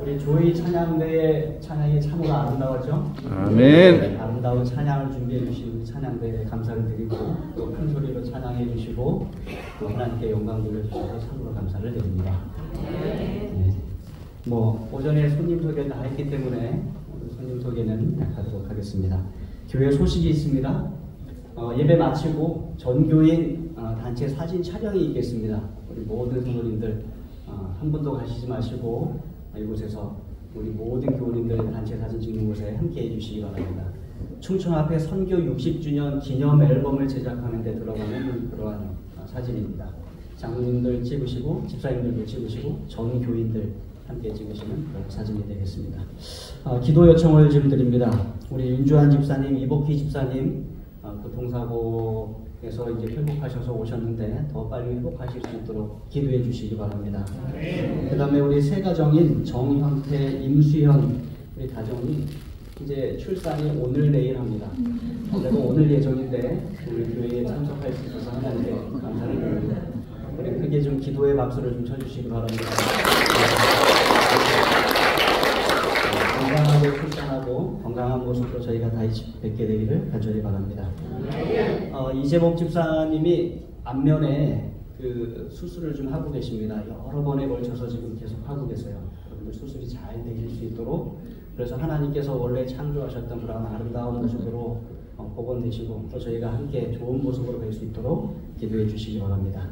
우리 조이 찬양대의 찬양이 참으로 아름다웠죠? 아멘. 아름다운 찬양을 준비해 주신 우리 찬양대에 감사를 드리고 또 큰 소리로 찬양해 주시고 또 하나님께 영광 돌려주셔서 참으로 감사를 드립니다. 네. 오전에 손님 소개를 다 했기 때문에 손님 소개는 하도록 하겠습니다. 교회 소식이 있습니다. 예배 마치고 전교인 단체 사진 촬영이 있겠습니다. 우리 모든 성도님들 한 분도 가시지 마시고 이곳에서 우리 모든 교우님들 단체 사진 찍는 곳에 함께 해주시기 바랍니다. 충청 앞에 선교 60주년 기념 앨범을 제작하는 데 들어가는 그러한 사진입니다. 장로님들 찍으시고 집사님들도 찍으시고 전 교인들 함께 찍으시는 그런 사진이 되겠습니다. 기도 요청을 좀 드립니다. 우리 윤주한 집사님, 이복희 집사님 그 동사고에서 이제 회복하셔서 오셨는데 더 빨리 회복하실 수 있도록 기도해 주시기 바랍니다. 그 다음에 우리 세 가정인 정형태, 임수현 우리 가정이 이제 출산이 오늘 내일 합니다. 그래도 오늘 예정인데 우리 교회에 참석할 수 있어서 하나님께 감사를 드립니다. 우리 크게 좀 기도의 박수를 좀 쳐주시기 바랍니다. 건강하게 출산하고 건강한 모습으로 저희가 다시 뵙게 되기를 간절히 바랍니다. 이재복 집사님이 안면에 그 수술을 좀 하고 계십니다. 여러 번에 걸쳐서 지금 계속 하고 계세요. 여러분들 수술이 잘 되실 수 있도록 그래서 하나님께서 원래 창조하셨던 그런 아름다운 모습으로 복원되시고 또 저희가 함께 좋은 모습으로 뵐 수 있도록 기도해 주시기 바랍니다.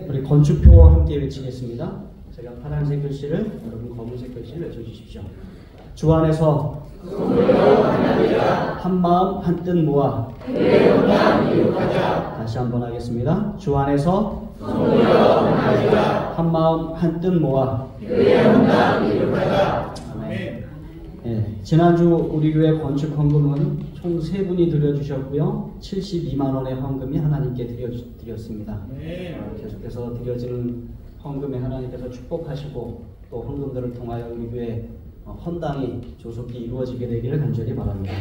우리 건축표와 함께 외치겠습니다. 제가 파란색 글씨를 여러분 검은색 글씨를 외쳐주십시오. 주 안에서 한 마음 한 뜻 모아 다시 한번 하겠습니다. 주 안에서 한 마음 한 뜻 모아 아멘. 네, 지난주 우리 교회 건축 헌금은 총 3분이 드려주셨고요. 72만 원의 헌금이 하나님께 드렸습니다. 계속해서 드려지는 헌금에 하나님께서 축복하시고 또 헌금들을 통하여 우리 교회 헌당이 조속히 이루어지게 되기를 간절히 바랍니다.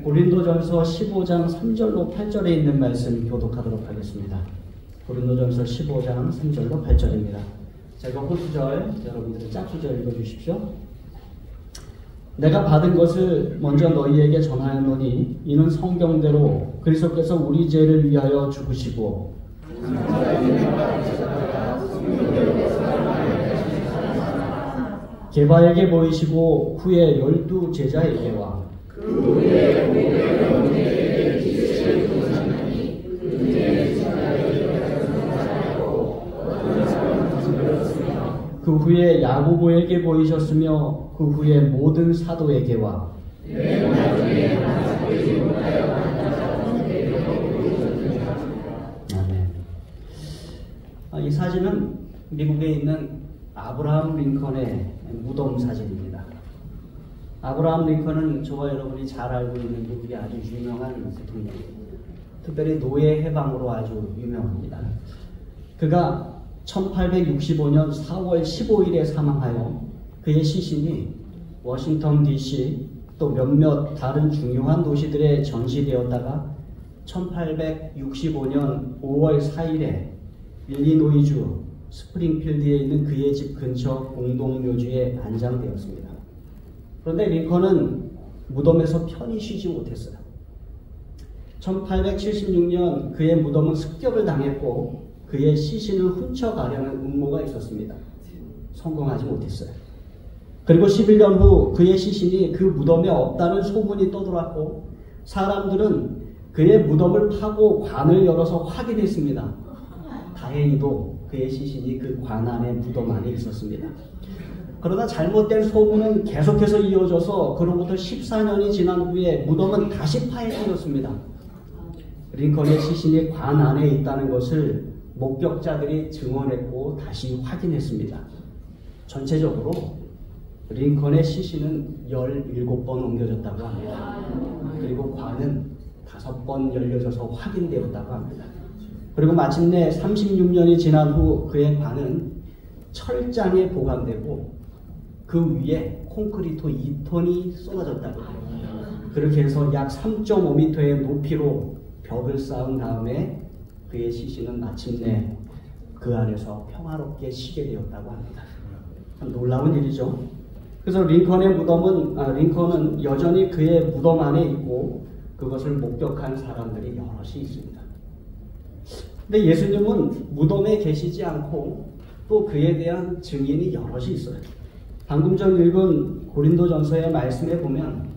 고린도전서 15장 3절로 8절에 있는 말씀 교독하도록 하겠습니다. 고린도전서 15장 3절로 8절입니다. 제가 호수절, 여러분들 짝수절 읽어주십시오. 내가 받은 것을 먼저 너희에게 전하였노니 이는 성경대로 그리스도께서 우리 죄를 위하여 죽으시고 게바에게 보이시고 후에 12 제자에게와 그 후에 야고보에게 보이셨으며 그 후에 모든 사도에게와 이 사진은 미국에 있는 아브라함 링컨의 무덤 사진입니다. 아브라함 링컨은 저와 여러분이 잘 알고 있는 미국의 아주 유명한 대통령입니다. 특별히 노예 해방으로 아주 유명합니다. 그가 1865년 4월 15일에 사망하여 그의 시신이 워싱턴 DC 또 몇몇 다른 중요한 도시들에 전시되었다가 1865년 5월 4일에 일리노이주 스프링필드에 있는 그의 집 근처 공동묘지에 안장되었습니다. 그런데 링컨은 무덤에서 편히 쉬지 못했어요. 1876년 그의 무덤은 습격을 당했고 그의 시신을 훔쳐가려는 음모가 있었습니다. 성공하지 못했어요. 그리고 11년 후 그의 시신이 그 무덤에 없다는 소문이 떠돌았고 사람들은 그의 무덤을 파고 관을 열어서 확인했습니다. 다행히도 그의 시신이 그 관 안에 무덤 안에 있었습니다. 그러나 잘못된 소문은 계속해서 이어져서 그로부터 14년이 지난 후에 무덤은 다시 파헤쳐졌습니다. 링컨의 시신이 관 안에 있다는 것을 목격자들이 증언했고 다시 확인했습니다. 전체적으로 링컨의 시신은 17번 옮겨졌다고 합니다. 그리고 관은 5번 열려져서 확인되었다고 합니다. 그리고 마침내 36년이 지난 후 그의 관은 철장에 보관되고 그 위에 콘크리트 2톤이 쏟아졌다고 합니다. 그렇게 해서 약 3.5m의 높이로 벽을 쌓은 다음에 그의 시신은 마침내 그 안에서 평화롭게 쉬게 되었다고 합니다. 참 놀라운 일이죠. 그래서 링컨은 여전히 그의 무덤 안에 있고 그것을 목격한 사람들이 여럿이 있습니다. 근데 예수님은 무덤에 계시지 않고 또 그에 대한 증인이 여럿이 있어요. 방금 전 읽은 고린도전서의 말씀에 보면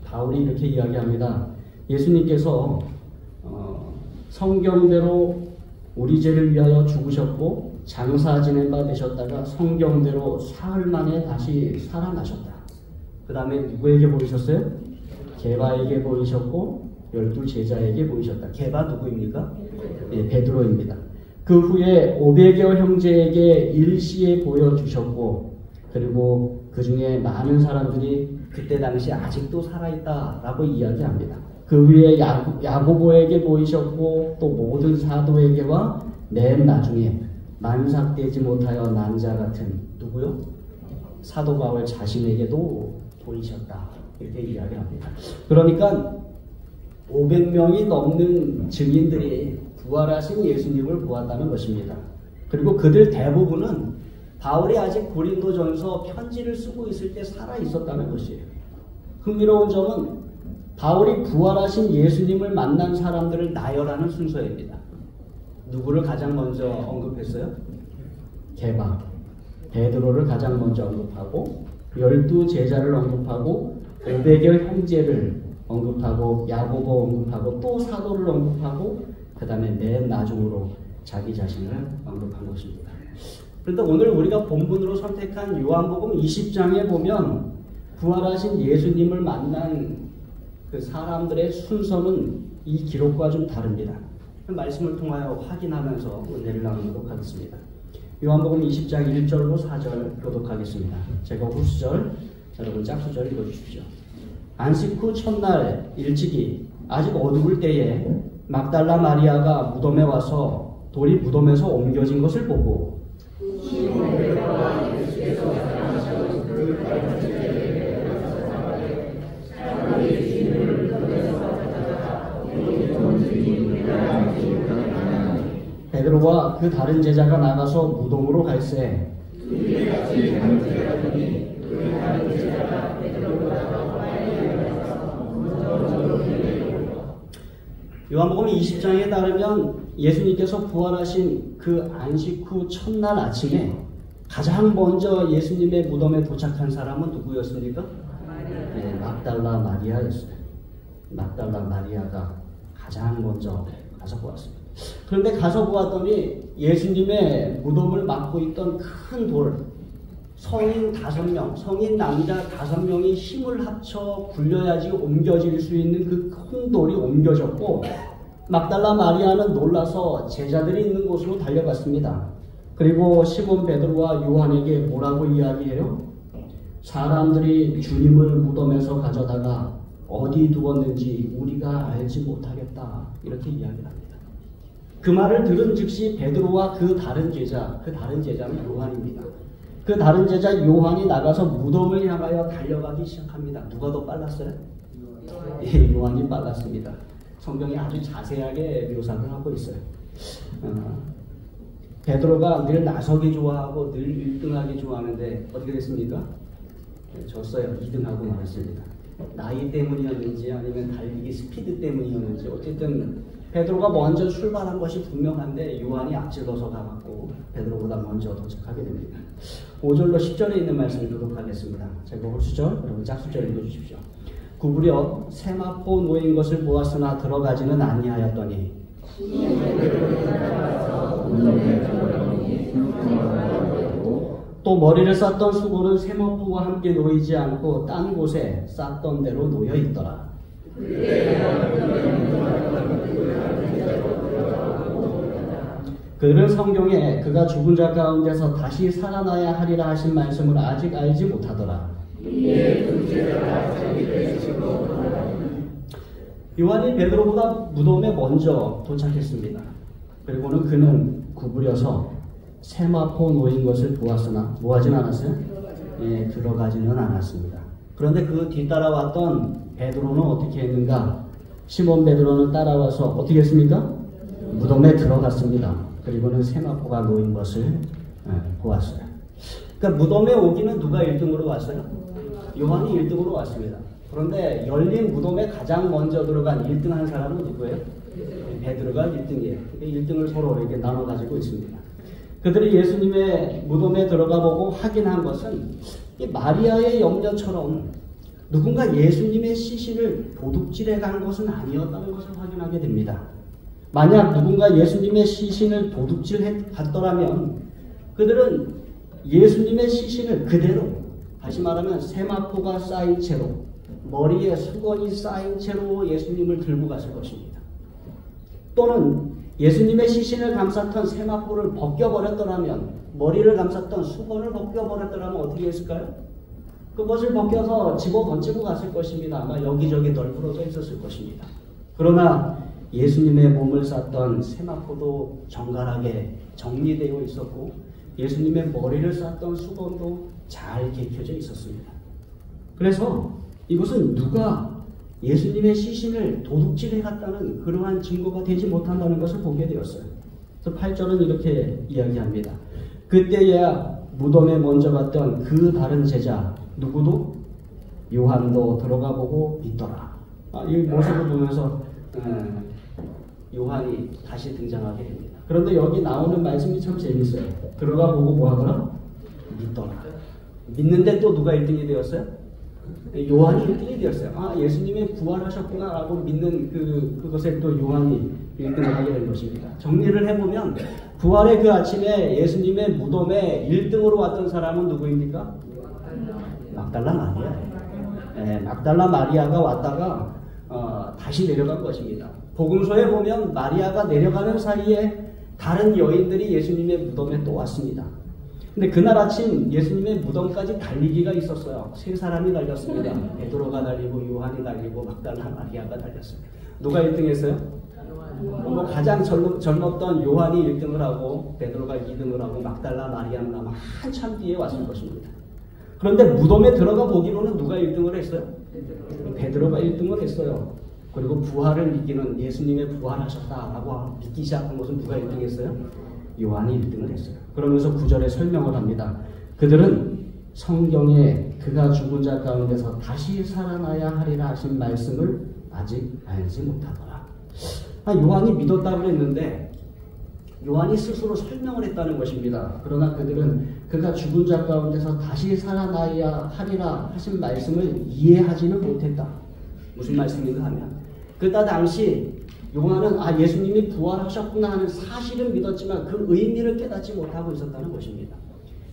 바울이 이렇게 이야기합니다. 예수님께서 성경대로 우리 죄를 위하여 죽으셨고 장사 지낸 바 되셨다가 성경대로 사흘 만에 다시 살아나셨다. 그 다음에 누구에게 보이셨어요? 게바에게 보이셨고 12 제자에게 보이셨다. 게바 누구입니까? 네, 베드로입니다. 그 후에 500여 형제에게 일시에 보여주셨고 그리고 그 중에 많은 사람들이 그때 당시 아직도 살아있다라고 이야기합니다. 그 후에 야고보에게 보이셨고 또 모든 사도에게와 맨 나중에 만삭되지 못하여 난 자 같은 누구요? 사도 바울 자신에게도 보이셨다. 이렇게 이야기합니다. 그러니까 500명이 넘는 증인들이 부활하신 예수님을 보았다는 것입니다. 그리고 그들 대부분은 바울이 아직 고린도전서 편지를 쓰고 있을 때 살아 있었다는 것이에요. 흥미로운 점은 바울이 부활하신 예수님을 만난 사람들을 나열하는 순서입니다. 누구를 가장 먼저 언급했어요? 게바, 베드로를 가장 먼저 언급하고 12 제자를 언급하고 500여 형제를 언급하고 야고보 언급하고 또 사도를 언급하고 그 다음에 맨 나중으로 자기 자신을 언급한 것입니다. 그런데 오늘 우리가 본문으로 선택한 요한복음 20장에 보면 부활하신 예수님을 만난 그 사람들의 순서는 이 기록과 좀 다릅니다. 그 말씀을 통하여 확인하면서 은혜를 나누도록 하겠습니다. 요한복음 20장 1절로 4절 교독하겠습니다. 제가 후수절, 여러분 짝수절 읽어주십시오. 안식 후 첫날 일찍이 아직 어두울 때에 막달라 마리아가 무덤에 와서 돌이 무덤에서 옮겨진 것을 보고 베드로와 그 다른 제자가 나가서 무덤으로 갈새 요한복음 20장에 따르면 예수님께서 부활하신 그 안식 후 첫날 아침에 가장 먼저 예수님의 무덤에 도착한 사람은 누구였습니까? 네, 막달라 마리아였어요. 막달라 마리아가 가장 먼저 가서 보았습니다. 그런데 가서 보았더니 예수님의 무덤을 막고 있던 큰 돌, 성인 5명, 성인 남자 5명이 힘을 합쳐 굴려야지 옮겨질 수 있는 그 큰 돌이 옮겨졌고 막달라 마리아는 놀라서 제자들이 있는 곳으로 달려갔습니다. 그리고 시몬 베드로와 요한에게 뭐라고 이야기해요? 사람들이 주님을 무덤에서 가져다가 어디 두었는지 우리가 알지 못하겠다. 이렇게 이야기를 합니다. 그 말을 들은 즉시 베드로와 그 다른 제자는 요한입니다. 그 다른 제자 요한이 나가서 무덤을 향하여 달려가기 시작합니다. 누가 더 빨랐어요? 예, 요한이 빨랐습니다. 성경이 아주 자세하게 묘사를 하고 있어요. 베드로가 늘 나서기 좋아하고 늘 1등하기 좋아하는데 어떻게 됐습니까? 졌어요. 2등하고 말았습니다. 나이 때문이었는지 아니면 달리기 스피드 때문이었는지 어쨌든 베드로가 먼저 출발한 것이 분명한데 요한이 앞질러서 가갖고 베드로보다 먼저 도착하게 됩니다. 5절로 10절에 있는 말씀을 교독하겠습니다. 제가 홀수절, 여러분 짝수절 읽어주십시오. 구부려 세마포 놓인 것을 보았으나 들어가지는 아니하였더니 또 머리를 쌌던 수고는 세마포와 함께 놓이지 않고 딴 곳에 쌌던 대로 놓여 있더라. 그들은 성경에 그가 죽은 자 가운데서 다시 살아나야 하리라 하신 말씀을 아직 알지 못하더라. 요한이 베드로보다 무덤에 먼저 도착했습니다. 그리고는 그는 구부려서 세마포 놓인 것을 보았으나 뭐하진 않았어요? 예, 들어가지는 않았습니다. 그런데 그 뒤따라왔던 베드로는 어떻게 했는가? 시몬 베드로는 따라와서 어떻게 했습니까? 무덤에 들어갔습니다. 그리고는 세마포가 놓인 것을 보았어요. 그러니까 무덤에 오기는 누가 1등으로 왔어요? 요한이 1등으로 왔습니다. 그런데 열린 무덤에 가장 먼저 들어간 1등 한 사람은 누구예요? 베드로가 1등이에요. 1등을 서로 이렇게 나눠 가지고 있습니다. 그들이 예수님의 무덤에 들어가 보고 확인한 것은 이 마리아의 염려처럼 누군가 예수님의 시신을 도둑질해 간 것은 아니었다는 것을 확인하게 됩니다. 만약 누군가 예수님의 시신을 도둑질해 갔더라면 그들은 예수님의 시신을 그대로, 다시 말하면 세마포가 쌓인 채로, 머리에 수건이 쌓인 채로 예수님을 들고 갔을 것입니다. 또는 예수님의 시신을 감쌌던 세마포를 벗겨버렸더라면, 머리를 감쌌던 수건을 벗겨버렸더라면 어떻게 했을까요? 그것을 벗겨서 집어 던지고 갔을 것입니다. 아마 여기저기 널브러져 있었을 것입니다. 그러나 예수님의 몸을 쌌던 세마포도 정갈하게 정리되어 있었고 예수님의 머리를 쌌던 수건도 잘 개켜져 있었습니다. 그래서 이것은 누가 예수님의 시신을 도둑질해 갔다는 그러한 증거가 되지 못한다는 것을 보게 되었어요. 그래서 8절은 이렇게 이야기합니다. 그때야 무덤에 먼저 갔던 그 다른 제자 누구도 요한도 들어가 보고 믿더라. 이 모습을 보면서 요한이 다시 등장하게 됩니다. 그런데 여기 나오는 말씀이 참 재밌어요. 들어가 보고 뭐 하더라? 믿더라. 믿는데 또 누가 1등이 되었어요? 요한이 1등이 되었어요. 예수님이 부활하셨구나 라고 믿는 그것에 또 요한이 1등을 하게 된 것입니다. 정리를 해보면 부활의 그 아침에 예수님의 무덤에 1등으로 왔던 사람은 누구입니까? 막달라 마리아. 막달라 마리아가 왔다가 다시 내려간 것입니다. 복음서에 보면 마리아가 내려가는 사이에 다른 여인들이 예수님의 무덤에 또 왔습니다. 근데 그날 아침 예수님의 무덤까지 달리기가 있었어요. 세 사람이 달렸습니다. 베드로가 달리고 요한이 달리고 막달라 마리아가 달렸습니다. 누가 1등 했어요? 가장 젊었던 요한이 1등을 하고 베드로가 2등을 하고 막달라 마리아는 아마 한참 뒤에 왔을 것입니다. 그런데 무덤에 들어가 보기로는 누가 1등을 했어요? 베드로가 1등을 했어요. 그리고 부활을 믿기는 예수님의 부활하셨다라고 믿기 시작한 것은 누가 1등 했어요? 요한이 1등을 했어요. 그러면서 9절에 설명을 합니다. 그들은 성경에 그가 죽은 자 가운데서 다시 살아나야 하리라 하신 말씀을 아직 알지 못하더라. 요한이 믿었다고 했는데 요한이 스스로 설명을 했다는 것입니다. 그러나 그들은 그가 죽은 자 가운데서 다시 살아나야 하리라 하신 말씀을 이해하지는 못했다. 무슨 말씀인가 하면 그때 당시 요한은 예수님이 부활하셨구나 하는 사실은 믿었지만 그 의미를 깨닫지 못하고 있었다는 것입니다.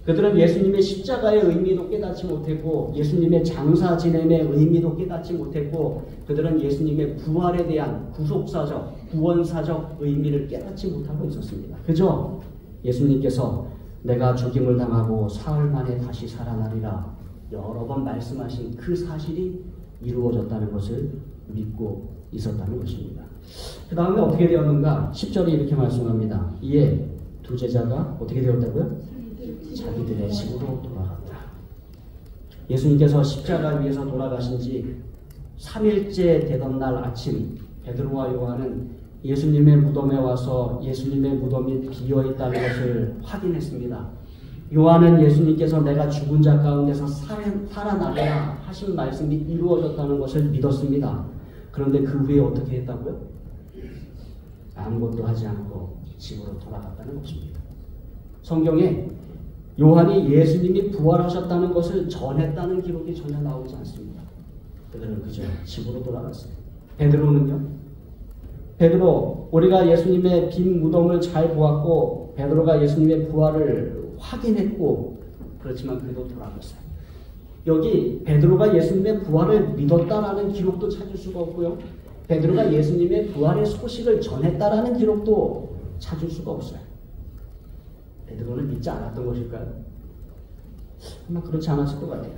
그들은 예수님의 십자가의 의미도 깨닫지 못했고 예수님의 장사 지냄의 의미도 깨닫지 못했고 그들은 예수님의 부활에 대한 구속사적, 구원사적 의미를 깨닫지 못하고 있었습니다. 그저 예수님께서 내가 죽임을 당하고 사흘 만에 다시 살아나리라 여러 번 말씀하신 그 사실이 이루어졌다는 것을 믿고 있었다는 것입니다. 그 다음에 어떻게 되었는가? 10절이 이렇게 말씀합니다. 이에 두 제자가 어떻게 되었다고요? 자기들의 집으로 돌아갔다. 예수님께서 십자가 위에서 돌아가신 지 3일째 되던 날 아침 베드로와 요한은 예수님의 무덤에 와서 예수님의 무덤이 비어있다는 것을 확인했습니다. 요한은 예수님께서 내가 죽은 자 가운데서 살아나리라 하신 말씀이 이루어졌다는 것을 믿었습니다. 그런데 그 후에 어떻게 했다고요? 아무것도 하지 않고 집으로 돌아갔다는 것입니다. 성경에 요한이 예수님이 부활하셨다는 것을 전했다는 기록이 전혀 나오지 않습니다. 그들은 그저 집으로 돌아갔어요. 베드로는요? 베드로, 우리가 예수님의 빈 무덤을 잘 보았고 베드로가 예수님의 부활을 확인했고 그렇지만 그도 돌아갔어요. 여기 베드로가 예수님의 부활을 믿었다라는 기록도 찾을 수가 없고요. 베드로가 예수님의 부활의 소식을 전했다라는 기록도 찾을 수가 없어요. 베드로는 믿지 않았던 것일까요? 아마 그렇지 않았을 것 같아요.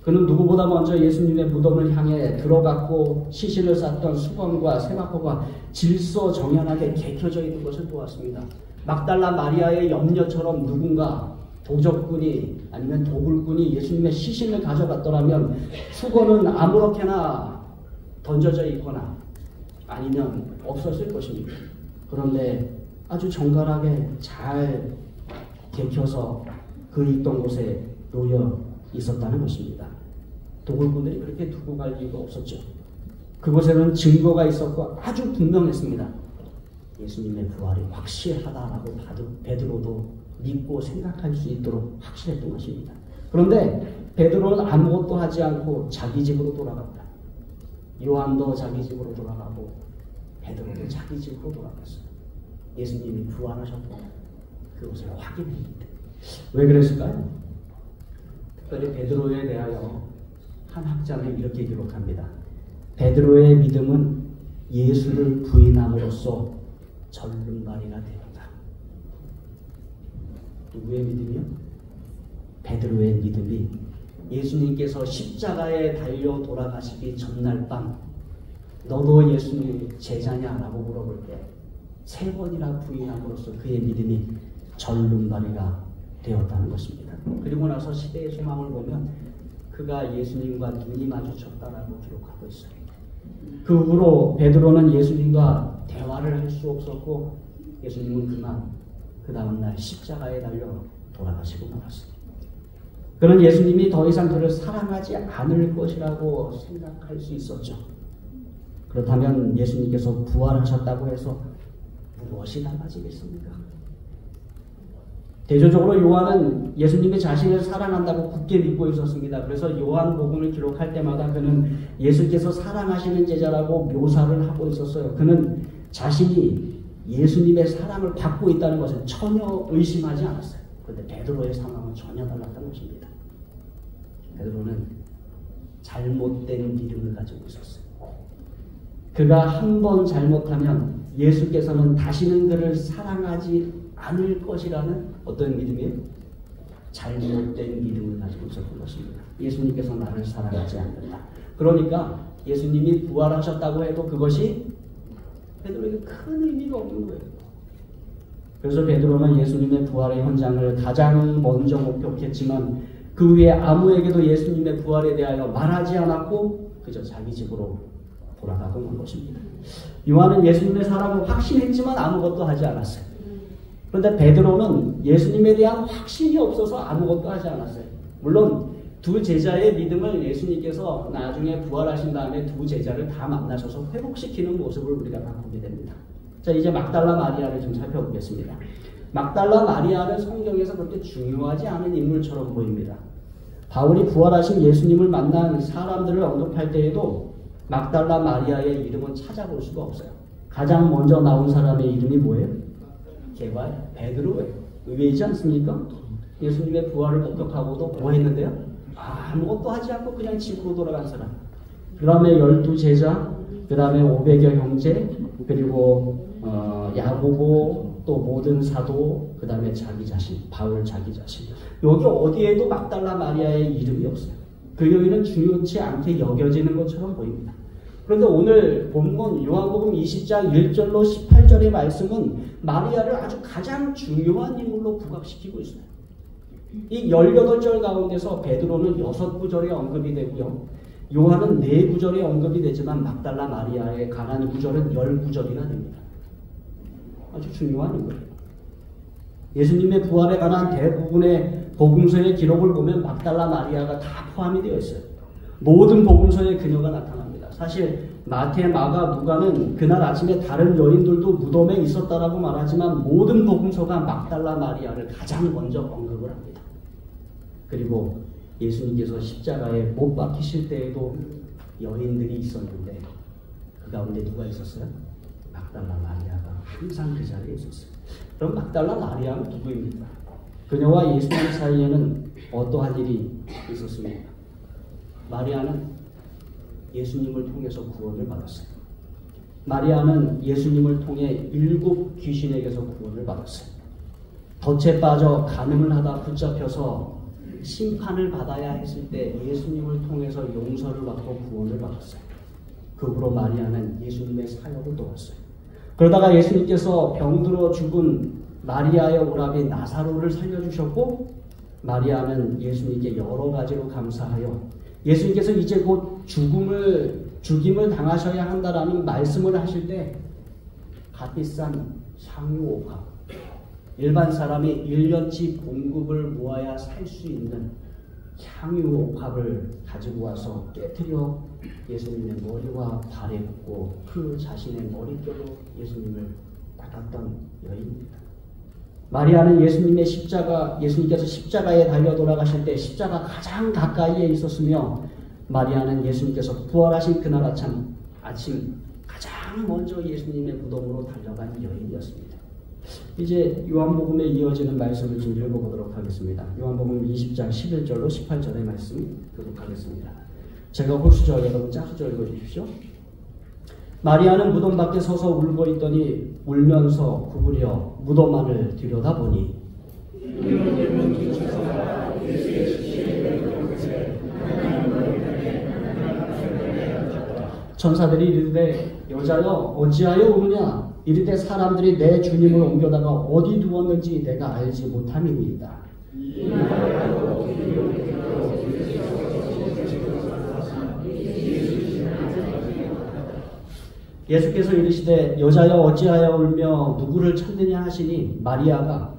그는 누구보다 먼저 예수님의 무덤을 향해 들어갔고 시신을 쌌던 수건과 세마포가 질서정연하게 개켜져 있는 것을 보았습니다. 막달라 마리아의 염려처럼 누군가 도적꾼이 아니면 도굴꾼이 예수님의 시신을 가져갔더라면 수건은 아무렇게나 던져져 있거나 아니면 없었을 것입니다. 그런데 아주 정갈하게 잘 개켜서 그 있던 곳에 놓여 있었다는 것입니다. 도굴꾼들이 그렇게 두고 갈 이유가 없었죠. 그곳에는 증거가 있었고 아주 분명했습니다. 예수님의 부활이 확실하다라고 베드로도 믿고 생각할 수 있도록 확실했던 것입니다. 그런데 베드로는 아무것도 하지 않고 자기 집으로 돌아갔다. 요한도 자기 집으로 돌아가고 베드로도 자기 집으로 돌아갔어요. 예수님이 부활하셨고 그것을 확인했는데 왜 그랬을까요? 특별히 베드로에 대하여 한 학자는 이렇게 기록합니다. 베드로의 믿음은 예수를 부인함으로써 절름발이가 되었다. 누구의 믿음이요? 베드로의 믿음이 예수님께서 십자가에 달려 돌아가시기 전날 밤 너도 예수님 제자냐라고 물어볼 때 3번이나 부인함으로써 그의 믿음이 절름발이가 되었다는 것입니다. 그리고 나서 시대의 소망을 보면 그가 예수님과 눈이 마주쳤다라고 기록하고 있어요. 그 후로 베드로는 예수님과 대화를 할 수 없었고 예수님은 그만 그 다음날 십자가에 달려 돌아가시고 말았습니다. 그는 예수님이 더 이상 그를 사랑하지 않을 것이라고 생각할 수 있었죠. 그렇다면 예수님께서 부활하셨다고 해서 무엇이 달라지겠습니까? 대조적으로 요한은 예수님이 자신을 사랑한다고 굳게 믿고 있었습니다. 그래서 요한복음을 기록할 때마다 그는 예수께서 사랑하시는 제자라고 묘사를 하고 있었어요. 그는 자신이 예수님의 사랑을 받고 있다는 것을 전혀 의심하지 않았어요. 그런데 베드로의 상황은 전혀 달랐다는 것입니다. 베드로는 잘못된 믿음을 가지고 있었어요. 그가 한 번 잘못하면 예수께서는 다시는 그를 사랑하지 않을 것이라는 어떤 믿음이에요? 잘못된 믿음을 가지고 있었던 것입니다. 예수님께서 나를 사랑하지 않는다. 그러니까 예수님이 부활하셨다고 해도 그것이 베드로에게 큰 의미가 없는 거예요. 그래서 베드로는 예수님의 부활의 현장을 가장 먼저 목격했지만 그 위에 아무에게도 예수님의 부활에 대하여 말하지 않았고 그저 자기 집으로 돌아가고 만 것입니다. 요한은 예수님의 사랑을 확신했지만 아무것도 하지 않았어요. 그런데 베드로는 예수님에 대한 확신이 없어서 아무것도 하지 않았어요. 물론 두 제자의 믿음을 예수님께서 나중에 부활하신 다음에 두 제자를 다 만나셔서 회복시키는 모습을 우리가 보게 됩니다. 자, 이제 막달라 마리아를 좀 살펴보겠습니다. 막달라 마리아는 성경에서 그렇게 중요하지 않은 인물처럼 보입니다. 바울이 부활하신 예수님을 만난 사람들을 언급할 때에도 막달라 마리아의 이름은 찾아볼 수가 없어요. 가장 먼저 나온 사람의 이름이 뭐예요? 개발 베드로예요. 의외이지 않습니까? 예수님의 부활을 목격하고도 뭐 했는데요? 아무것도 하지 않고 그냥 집으로 돌아간 사람. 그 다음에 12제자, 그 다음에 500여 형제, 그리고 야고보, 또 모든 사도, 그 다음에 자기 자신, 바울 자기 자신. 여기 어디에도 막달라 마리아의 이름이 없어요. 그 여인은 중요치 않게 여겨지는 것처럼 보입니다. 그런데 오늘 본문 요한복음 20장 1절로 18절의 말씀은 마리아를 아주 가장 중요한 인물로 부각시키고 있어요. 이 18절 가운데서 베드로는 6구절에 언급이 되고요. 요한은 4구절에 언급이 되지만 막달라 마리아에 관한 구절은 10구절이나 됩니다. 아주 중요한 인물이에요. 예수님의 부활에 관한 대부분의 복음서의 기록을 보면 막달라 마리아가 다 포함이 되어 있어요. 모든 복음서에 그녀가 나타납니다. 사실 마태, 마가, 누가는 그날 아침에 다른 여인들도 무덤에 있었다라고 말하지만 모든 복음서가 막달라 마리아를 가장 먼저 언급을 합니다. 그리고 예수님께서 십자가에 못 박히실 때에도 여인들이 있었는데 그 가운데 누가 있었어요? 막달라 마리아가 항상 그 자리에 있었어요. 그럼 막달라 마리아는 누구입니까? 그녀와 예수님 사이에는 어떠한 일이 있었습니까? 마리아는 예수님을 통해서 구원을 받았어요. 마리아는 예수님을 통해 7 귀신에게서 구원을 받았어요. 덫에 빠져 간음을 하다 붙잡혀서 심판을 받아야 했을 때 예수님을 통해서 용서를 받고 구원을 받았어요. 그 후로 마리아는 예수님의 사역을 도왔어요. 그러다가 예수님께서 병들어 죽은 마리아의 오라비 나사로를 살려주셨고 마리아는 예수님께 여러 가지로 감사하여 예수님께서 이제 곧 죽임을 당하셔야 한다라는 말씀을 하실 때 값비싼 상유옥합 일반 사람이 1년치 공급을 모아야 살 수 있는 향유 옥합을 가지고 와서 깨뜨려 예수님의 머리와 발에 붓고 그 자신의 머릿결로 예수님을 닦았던 여인입니다. 마리아는 예수님께서 십자가에 달려 돌아가실 때 십자가 가장 가까이에 있었으며, 마리아는 예수님께서 부활하신 그날 아침 가장 먼저 예수님의 무덤으로 달려간 여인이었습니다. 이제 요한복음에 이어지는 말씀을 좀 읽어보도록 하겠습니다. 요한복음 20장 11절로 18절의 말씀 교독하겠습니다. 제가 홀수저, 여러분 짝수저 읽어주십시오. 마리아는 무덤 밖에 서서 울고 있더니 울면서 구부려 무덤 안을 들여다보니 천사들이 이르되 여자여 어찌하여 우느냐, 이르되 사람들이 내 주님을 옮겨다가 어디 두었는지 내가 알지 못함이니이다. 예수께서 이르시되 여자여 어찌하여 울며 누구를 찾느냐 하시니, 마리아가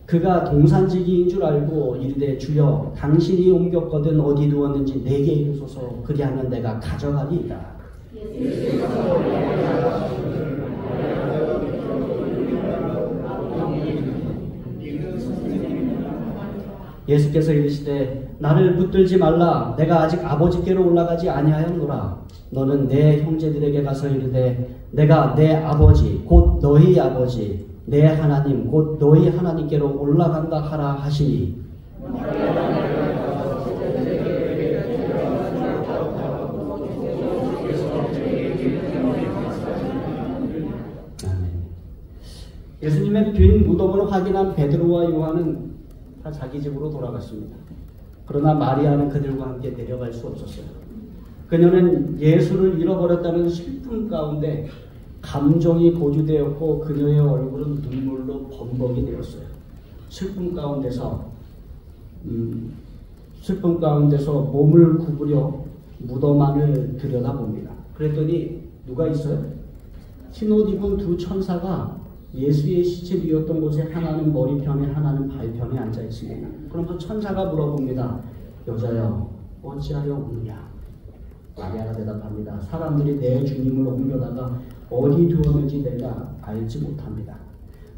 그가 동산지기인 줄 알고 이르되 주여 당신이 옮겼거든 어디 두었는지 내게 이르소서, 그리하면 내가 가져가리이다. 예수께서 이르시되 나를 붙들지 말라, 내가 아직 아버지께로 올라가지 아니하였노라. 너는 내 형제들에게 가서 이르되 내가 내 아버지 곧 너희 아버지 내 하나님 곧 너희 하나님께로 올라간다 하라 하시니, 예수님의 빈 무덤을 확인한 베드로와 요한은 다 자기 집으로 돌아갔습니다. 그러나 마리아는 그들과 함께 내려갈 수 없었어요. 그녀는 예수를 잃어버렸다는 슬픔 가운데 감정이 고조되었고 그녀의 얼굴은 눈물로 범벅이 되었어요. 슬픔 가운데서 몸을 구부려 무덤 안을 들여다봅니다. 그랬더니 누가 있어요? 흰옷 입은 두 천사가 예수의 시체 비었던 곳에 하나는 머리편에 하나는 발편에 앉아 있습니다. 그러면서 천사가 물어봅니다. 여자여 어찌하여 우느냐? 마리아가 대답합니다. 사람들이 내 주님을 옮겨다가 어디 두었는지 내가 알지 못합니다.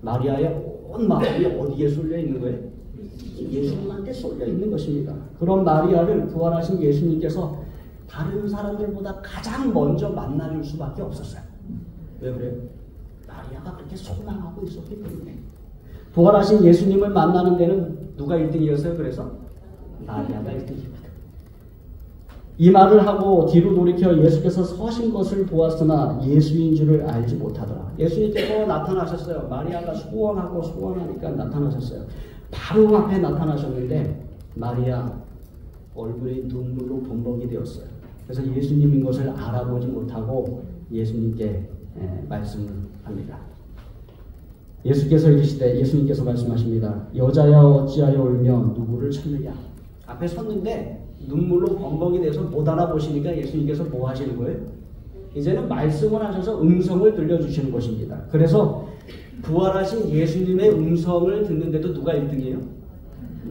마리아의 온 마음이 어디에 쏠려 있는 거예요? 예수님한테 쏠려 있는 것입니다. 그런 마리아를 부활하신 예수님께서 다른 사람들보다 가장 먼저 만나줄 수밖에 없었어요. 왜 그래요? 마리아가 그렇게 소망하고 있었기 때문에. 부활하신 예수님을 만나는 데는 누가 1등이었어요? 그래서 마리아가 1등입니다. 이 말을 하고 뒤로 돌이켜 예수께서 서신 것을 보았으나 예수인 줄을 알지 못하더라. 예수님께서 나타나셨어요. 마리아가 소원하니까 나타나셨어요. 바로 앞에 나타나셨는데 마리아 얼굴이 눈물로 범벅이 되었어요. 그래서 예수님인 것을 알아보지 못하고 예수님께 말씀합니다. 예수님께서 말씀하십니다. 여자여 어찌하여 울며 누구를 찾느냐? 앞에 섰는데 눈물로 범벅이 돼서 못 알아보시니까 예수님께서 뭐 하시는 거예요? 이제는 말씀을 하셔서 음성을 들려주시는 것입니다. 그래서 부활하신 예수님의 음성을 듣는데도 누가 1등이에요?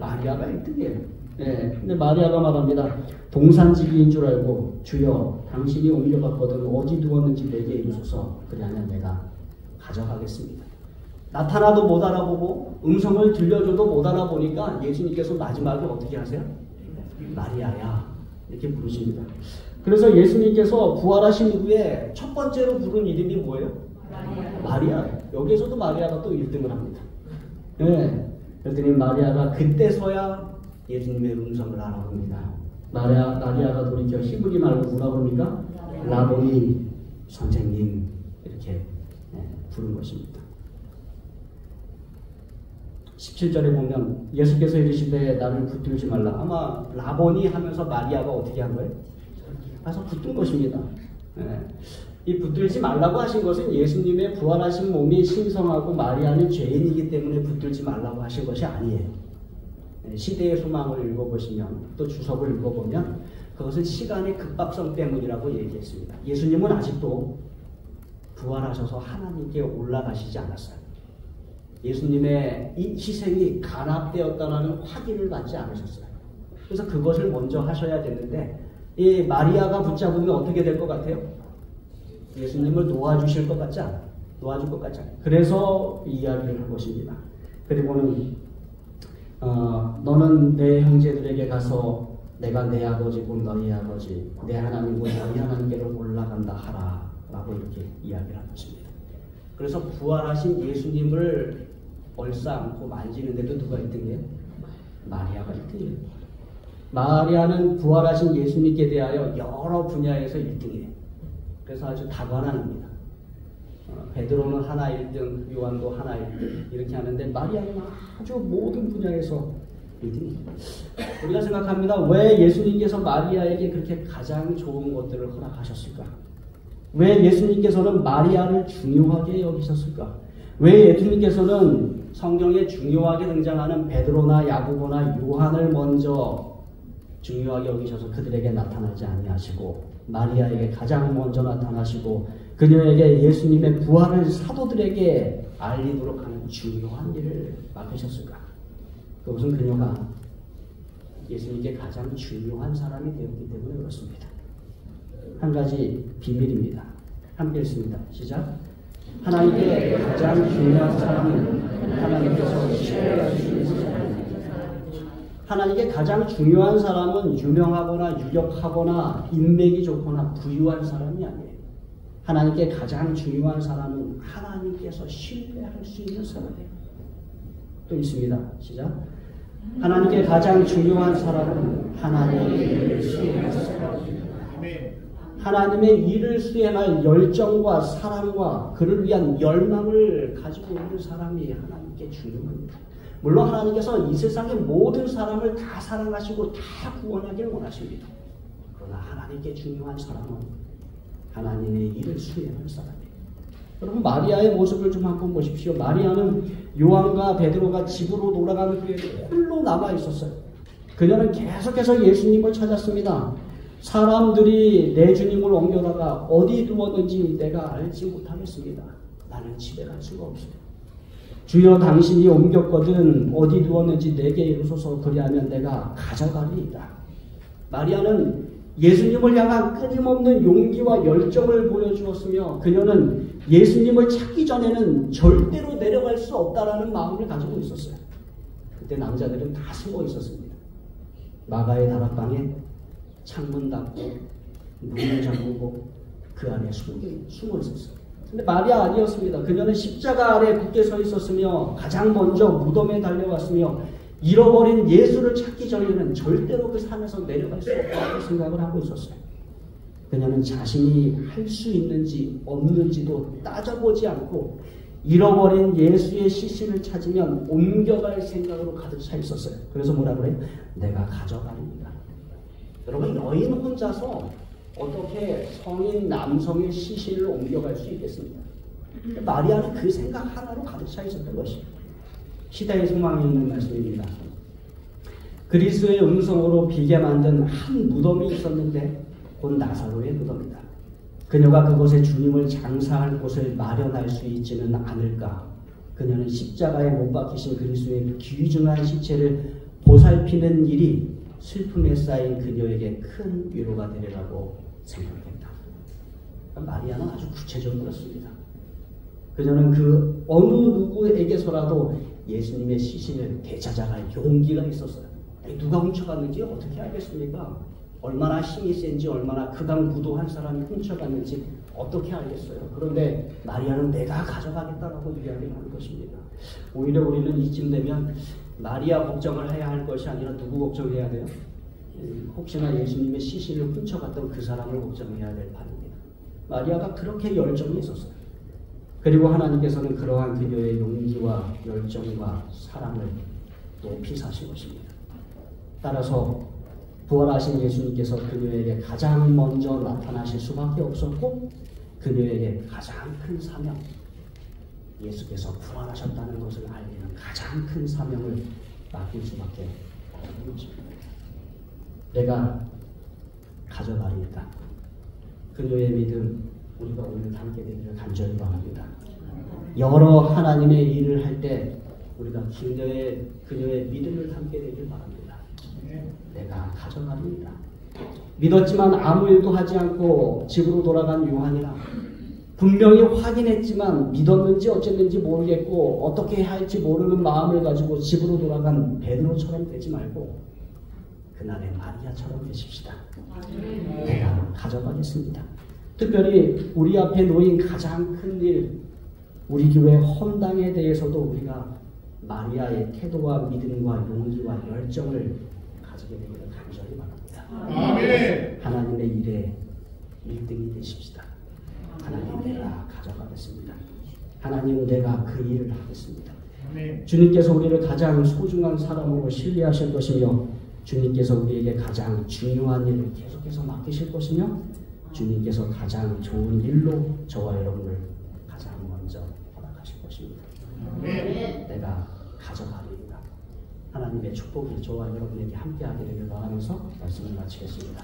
마리아가 1등이에요. 근데 마리아가 말합니다. 동산지기인 줄 알고 주여 당신이 옮겨갔거든 어디 두었는지 내게 이르소서, 그리하면 내가 가져가겠습니다. 나타나도 못 알아보고 음성을 들려줘도 못 알아보니까 예수님께서 마지막에 어떻게 하세요? 마리아야 이렇게 부르십니다. 그래서 예수님께서 부활하신 후에 첫 번째로 부른 이름이 뭐예요? 마리아. 여기에서도 마리아가 또 1등을 합니다. 그랬더니 마리아가 그때서야 예수님의 음성을 알아봅니다. 마리아가 돌이켜 히브리 말로 뭐라 부릅니까? 라보니, 선생님 이렇게 부른 것입니다. 17절에 보면 예수께서 이르시되 나를 붙들지 말라. 아마 라보니 하면서 마리아가 어떻게 한 거예요? 가서 붙든 것입니다. 이 붙들지 말라고 하신 것은 예수님의 부활하신 몸이 신성하고 마리아는 죄인이기 때문에 붙들지 말라고 하신 것이 아니에요. 시대의 소망을 읽어보시면 또 주석을 읽어보면 그것은 시간의 급박성 때문이라고 얘기했습니다. 예수님은 아직도 부활하셔서 하나님께 올라가시지 않았어요. 예수님의 이 희생이 간합되었다는 확인을 받지 않으셨어요. 그래서 그것을 먼저 하셔야 되는데 이 마리아가 붙잡으면 어떻게 될 것 같아요? 예수님을 놓아주실 것 같지 않아요. 놓아줄 것 같지 않아요. 그래서 이야기를 한 것입니다. 그리고는 너는 내 형제들에게 가서 내가 내 아버지 곧 너희 아버지 내 하나님 곧 너희 하나님께로 올라간다 하라 라고 이렇게 이야기를 한 것입니다. 그래서 부활하신 예수님을 얼싸안고 만지는데도 누가 1등이에요? 마리아가 1등이에요. 마리아는 부활하신 예수님께 대하여 여러 분야에서 1등이에요. 그래서 아주 다관왕입니다. 베드로는 하나 1등, 요한도 하나 1등 이렇게 하는데 마리아는 아주 모든 분야에서 1등입니다. 우리가 생각합니다. 왜 예수님께서 마리아에게 그렇게 가장 좋은 것들을 허락하셨을까? 왜 예수님께서는 마리아를 중요하게 여기셨을까? 왜 예수님께서는 성경에 중요하게 등장하는 베드로나 야고보나 요한을 먼저 중요하게 여기셔서 그들에게 나타나지 아니하시고 마리아에게 가장 먼저 나타나시고 그녀에게 예수님의 부활을 사도들에게 알리도록 하는 중요한 일을 맡으셨을까? 그것은 그녀가 예수님께 가장 중요한 사람이 되었기 때문에 그렇습니다. 한 가지 비밀입니다. 함께 읽습니다. 시작. 하나님께 가장 중요한 사람은 하나님께서 신뢰하시는 사람입니다. 하나님께 가장 중요한 사람은 유명하거나 유력하거나 인맥이 좋거나 부유한 사람이 아니에요. 하나님께 가장 중요한 사람은 하나님께서 신뢰할 수 있는 사람이에요. 또 있습니다. 시작. 하나님께 가장 중요한 사람은 하나님의 일을 수행할 사람입니다. 하나님의 일을 수행할 열정과 사랑과 그를 위한 열망을 가지고 있는 사람이 하나님께 중요합니다. 물론 하나님께서 이 세상의 모든 사람을 다 사랑하시고 다 구원하길 원하십니다. 그러나 하나님께 중요한 사람은 하나님의 일을 수행할 사람이에요. 여러분 마리아의 모습을 좀 한번 보십시오. 마리아는 요한과 베드로가 집으로 돌아가는 후에 홀로 남아 있었어요. 그녀는 계속해서 예수님을 찾았습니다. 사람들이 내 주님을 옮겨다가 어디 두었는지 내가 알지 못하겠습니다. 나는 집에 갈 수가 없어요. 주여 당신이 옮겼거든 어디 두었는지 내게 이루소서 그리하면 내가 가져가리이다. 마리아는 예수님을 향한 끊임없는 용기와 열정을 보여주었으며 그녀는 예수님을 찾기 전에는 절대로 내려갈 수 없다라는 마음을 가지고 있었어요. 그때 남자들은 다 숨어 있었습니다. 마가의 다락방에 창문 닫고 문을 잠그고 그 안에 숨어 있었어요. 근데 마리아 아니었습니다. 그녀는 십자가 아래 굳게 서 있었으며 가장 먼저 무덤에 달려왔으며 잃어버린 예수를 찾기 전에는 절대로 그 산에서 내려갈 수 없다고 생각을 하고 있었어요. 그녀는 자신이 할 수 있는지 없는지도 따져보지 않고 잃어버린 예수의 시신을 찾으면 옮겨갈 생각으로 가득 차 있었어요. 그래서 뭐라 그래요? 내가 가져가리이다. 여러분 여인 혼자서 어떻게 성인 남성의 시신을 옮겨갈 수 있겠습니까? 마리아는 그 생각 하나로 가득 차 있었던 것이에요. 시대의 소망이 있는 말씀입니다. 그리스도의 음성으로 비게 만든 한 무덤이 있었는데 곧 나사로의 무덤이다. 그녀가 그곳에 주님을 장사할 곳을 마련할 수 있지는 않을까? 그녀는 십자가에 못 박히신 그리스도의 귀중한 시체를 보살피는 일이 슬픔에 쌓인 그녀에게 큰 위로가 되리라고 생각했다. 마리아는 아주 구체적으로 그렇습니다. 그녀는 그 어느 누구에게서라도 예수님의 시신을 되찾아갈 용기가 있었어요. 누가 훔쳐갔는지 어떻게 알겠습니까? 얼마나 힘이 센지 얼마나 극악무도한 사람이 훔쳐갔는지 어떻게 알겠어요? 그런데 마리아는 내가 가져가겠다라고 이야기를 하는 것입니다. 오히려 우리는 이쯤 되면 마리아 걱정을 해야 할 것이 아니라 누구 걱정해야 돼요? 혹시나 예수님의 시신을 훔쳐갔던 그 사람을 걱정해야 될 판입니다. 마리아가 그렇게 열정이 있었어요. 그리고 하나님께서는 그러한 그녀의 용기와 열정과 사랑을 높이 사신 것입니다. 따라서 부활하신 예수님께서 그녀에게 가장 먼저 나타나실 수밖에 없었고 그녀에게 가장 큰 사명, 예수께서 부활하셨다는 것을 알리는 가장 큰 사명을 맡길 수밖에 없는 것입니다. 내가 가져가리이다. 그녀의 믿음 우리가 오늘 함께 되기를 간절히 바랍니다. 여러 하나님의 일을 할 때 우리가 그녀의 믿음을 담게 되길 바랍니다. 내가 가져가리이다. 믿었지만 아무 일도 하지 않고 집으로 돌아간 요한이라 분명히 확인했지만 믿었는지 어쨌는지 모르겠고 어떻게 해야 할지 모르는 마음을 가지고 집으로 돌아간 베드로처럼 되지 말고 그날의 마리아처럼 되십시다. 내가 가져가겠습니다. 특별히 우리 앞에 놓인 가장 큰 일, 우리 교회 헌당에 대해서도 우리가 마리아의 태도와 믿음과 용기와 열정을 가지게 되기를 간절히 바랍니다. 하나님의 일에 1등이 되십시다. 하나님, 내가 가져가겠습니다. 하나님, 내가 그 일을 하겠습니다. 주님께서 우리를 가장 소중한 사람으로 신뢰하실 것이며 주님께서 우리에게 가장 중요한 일을 계속해서 맡기실 것이며 주님께서 가장 좋은 일로 저와 여러분을 가장 먼저 허락하실 것입니다. 내가 가져가리이다. 하나님의 축복이 저와 여러분에게 함께하기를 바라면서 말씀을 마치겠습니다.